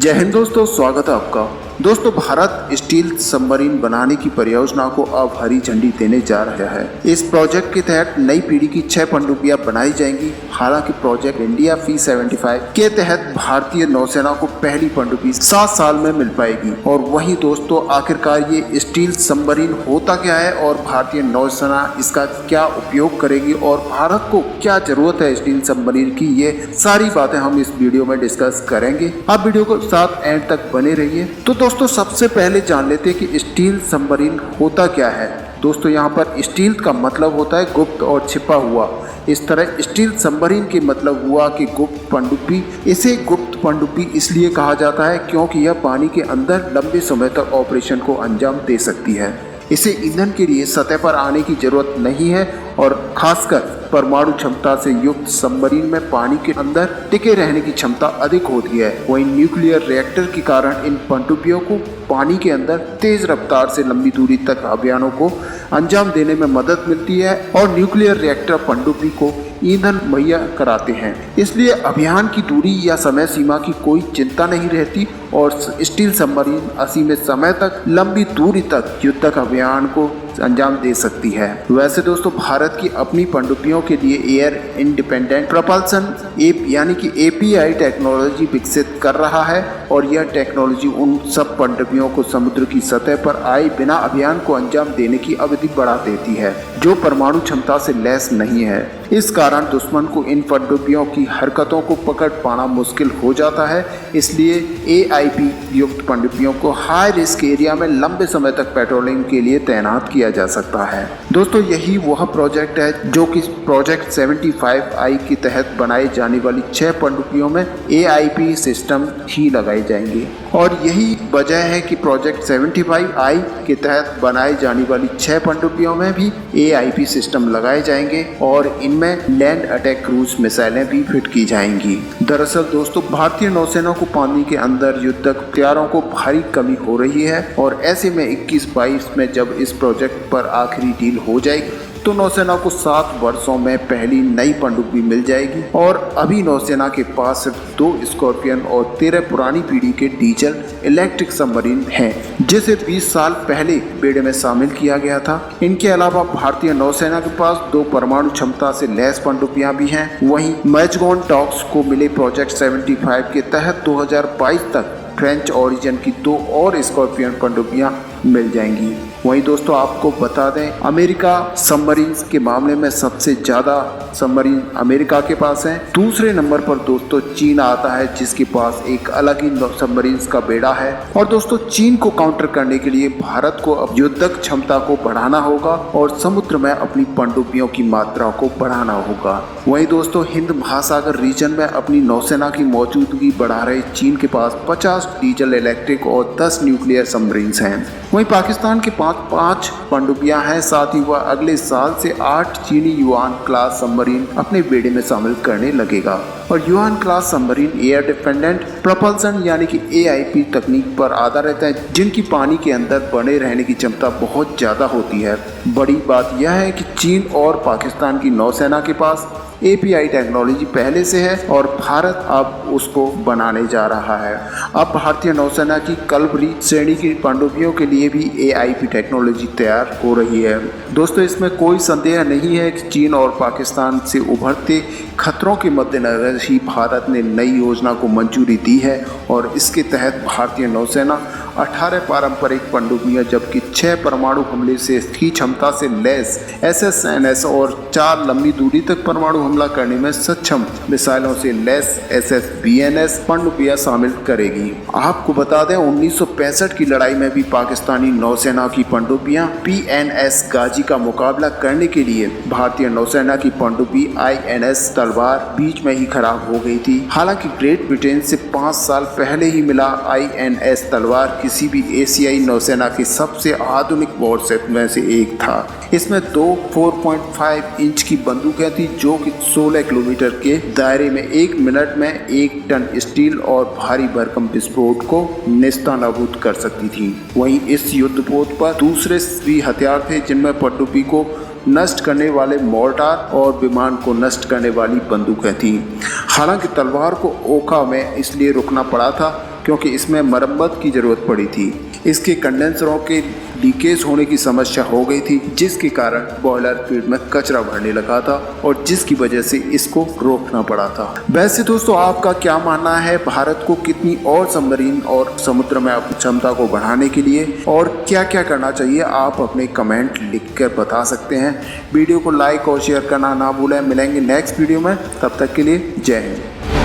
जय हिंद दोस्तों, स्वागत है आपका। दोस्तों, भारत स्टील सबमरीन बनाने की परियोजना को अब हरी झंडी देने जा रहा है। इस प्रोजेक्ट के तहत नई पीढ़ी की 6 पनडुब्बियां बनाई जाएंगी। हालांकि प्रोजेक्ट इंडिया P-75 के तहत भारतीय नौसेना को पहली पनडुब्बी 7 साल में मिल पाएगी। और वही दोस्तों, आखिरकार ये स्टील सबमरीन होता क्या है और भारतीय नौसेना इसका क्या उपयोग करेगी और भारत को क्या जरूरत है स्टील सबमरीन की, ये सारी बातें हम इस वीडियो में डिस्कस करेंगे। आप वीडियो को साथ एंड तक बने रहिए। तो दोस्तों, सबसे पहले जान लेते हैं कि स्टील सबमरीन होता क्या है। दोस्तों, यहाँ पर स्टील का मतलब होता है गुप्त और छिपा हुआ। इस तरह स्टील सबमरीन के मतलब हुआ कि गुप्त पनडुब्बी। इसे गुप्त पनडुब्बी इसलिए कहा जाता है क्योंकि यह पानी के अंदर लंबे समय तक ऑपरेशन को अंजाम दे सकती है। इसे ईंधन के लिए सतह पर आने की जरूरत नहीं है और खासकर परमाणु क्षमता से युक्त सबमरीन में पानी के अंदर टिके रहने की क्षमता अधिक होती है। वहीं न्यूक्लियर रिएक्टर के कारण इन पनडुब्बियों को पानी के अंदर तेज रफ्तार से लंबी दूरी तक अभियानों को अंजाम देने में मदद मिलती है और न्यूक्लियर रिएक्टर पनडुब्बी को ईंधन मुहैया कराते हैं। इसलिए अभियान की दूरी या समय सीमा की कोई चिंता नहीं रहती और स्टील सबमरीन असीमित समय तक लंबी दूरी तक युद्धक अभियान को अंजाम दे सकती है। वैसे दोस्तों, भारत की अपनी पनडुब्बियों के लिए एयर इंडिपेंडेंट प्रपल्सन यानी कि API टेक्नोलॉजी विकसित कर रहा है और यह टेक्नोलॉजी उन सब पनडुब्बियों को समुद्र की सतह पर आए बिना अभियान को अंजाम देने की अवधि बढ़ा देती है, जो परमाणु क्षमता से लैस नहीं है। इस कारण दुश्मन को इन पनडुब्बियों की हरकतों को पकड़ पाना मुश्किल हो जाता है। इसलिए AIP युक्त पनडुब्बियों को हाई रिस्क एरिया में लंबे समय तक पेट्रोलिंग के लिए तैनात किया जा सकता है। दोस्तों, यही वह प्रोजेक्ट है जो कि प्रोजेक्ट 75I के तहत बनाई जाने वाली 6 पनडुब्बियों में AIP सिस्टम ही लगाए जाएंगे। और यही वजह है कि प्रोजेक्ट 75I के तहत बनाई जाने वाली 6 पनडुब्बियों में भी AIP सिस्टम लगाए जाएंगे और इनमें लैंड अटैक क्रूज मिसाइलें भी फिट की जाएंगी। दरअसल दोस्तों, भारतीय नौसेना को पानी के अंदर युद्धक हथियारों को भारी कमी हो रही है और ऐसे में 21-22 में जब इस प्रोजेक्ट पर आखिरी डील हो जाएगी तो नौसेना को 7 वर्षों में पहली नई पनडुब्बी मिल जाएगी। और अभी नौसेना के पास सिर्फ 2 स्कॉर्पियन और 13 पुरानी पीढ़ी के डीजल इलेक्ट्रिक सबमरीन हैं, जिसे 20 साल पहले बेड़े में शामिल किया गया था। इनके अलावा भारतीय नौसेना के पास 2 परमाणु क्षमता से लैस पनडुब्बियां भी हैं। वहीं मैचगॉन टॉक्स को मिले प्रोजेक्ट 75 के तहत 2022 तक फ्रेंच ओरिजिन की 2 और स्कॉर्पियन पनडुब्बियां मिल जाएंगी। वहीं दोस्तों, आपको बता दें, अमेरिका सबमरीन के मामले में सबसे ज़्यादा सबमरीन अमेरिका के पास है। दूसरे नंबर पर दोस्तों चीन आता है, जिसके पास एक अलग ही सबमरीन का बेड़ा है। और दोस्तों, चीन को काउंटर करने के लिए भारत को अब युद्धक क्षमता को बढ़ाना होगा और समुद्र में अपनी पनडुब्बियों की मात्रा को बढ़ाना होगा। वहीं दोस्तों, हिंद महासागर रीजन में अपनी नौसेना की मौजूदगी बढ़ा रहे चीन के पास 50 डीजल इलेक्ट्रिक और 10 न्यूक्लियर सबमरीन हैं। वहीं पाकिस्तान के 5 पनडुब्बियां हैं। साथ ही वह अगले साल से 8 चीनी युआन क्लास सबमरीन अपने बेड़े में शामिल करने लगेगा। और yuan class submarine air dependent propulsion यानी कि AIP तकनीक पर आधारित है, जिनकी पानी के अंदर बने रहने की क्षमता बहुत ज़्यादा होती है। बड़ी बात यह है कि चीन और पाकिस्तान की नौसेना के पास API टेक्नोलॉजी पहले से है और भारत अब उसको बनाने जा रहा है। अब भारतीय नौसेना की कलवरी श्रेणी की पनडुब्बियों के लिए भी AIP टेक्नोलॉजी तैयार हो रही है। दोस्तों, इसमें कोई संदेह नहीं है कि चीन और पाकिस्तान से उभरते खतरों के मद्देनजर ही भारत ने नई योजना को मंजूरी दी है और इसके तहत भारतीय नौसेना 18 पारंपरिक पनडुब्बियां जबकि 6 परमाणु हमले से की क्षमता से लैस SSNS और 4 लंबी दूरी तक परमाणु हमला करने में सक्षम मिसाइलों से लैस SSBNS पनडुब्बियां शामिल करेगी। आपको बता दें, 1965 की लड़ाई में भी पाकिस्तानी नौसेना की पनडुब्बियां PNS गाजी का मुकाबला करने के लिए भारतीय नौसेना की पनडुब्बी INS तलवार बीच में ही खराब हो गई थी। हालांकि ग्रेट ब्रिटेन से 5 साल पहले ही मिला INS तलवार किसी भी एशियाई नौसेना की सबसे आधुनिक वॉरशिप में से एक था। इसमें 2 4.5 इंच की बंदूकें थी जो कि 16 किलोमीटर के दायरे में 1 मिनट में 1 टन स्टील और भारी भरकम विस्फोट को नेस्तनाबूद कर सकती थी। वहीं इस युद्धपोत पर दूसरे भी हथियार थे, जिनमें पनडुब्बी को नष्ट करने वाले मोर्टार और विमान को नष्ट करने वाली बंदूकें थीं। हालांकि तलवार को ओखा में इसलिए रुकना पड़ा था क्योंकि इसमें मरम्मत की ज़रूरत पड़ी थी। इसके कंडेंसरों के लीकेज होने की समस्या हो गई थी, जिसके कारण बॉयलर फीड में कचरा भरने लगा था और जिसकी वजह से इसको रोकना पड़ा था। वैसे दोस्तों, आपका क्या मानना है, भारत को कितनी और सबमरीन और समुद्र में अपनी क्षमता को बढ़ाने के लिए और क्या क्या करना चाहिए, आप अपने कमेंट लिखकर बता सकते हैं। वीडियो को लाइक और शेयर करना ना भूलें। मिलेंगे नेक्स्ट वीडियो में, तब तक के लिए जय हिंद।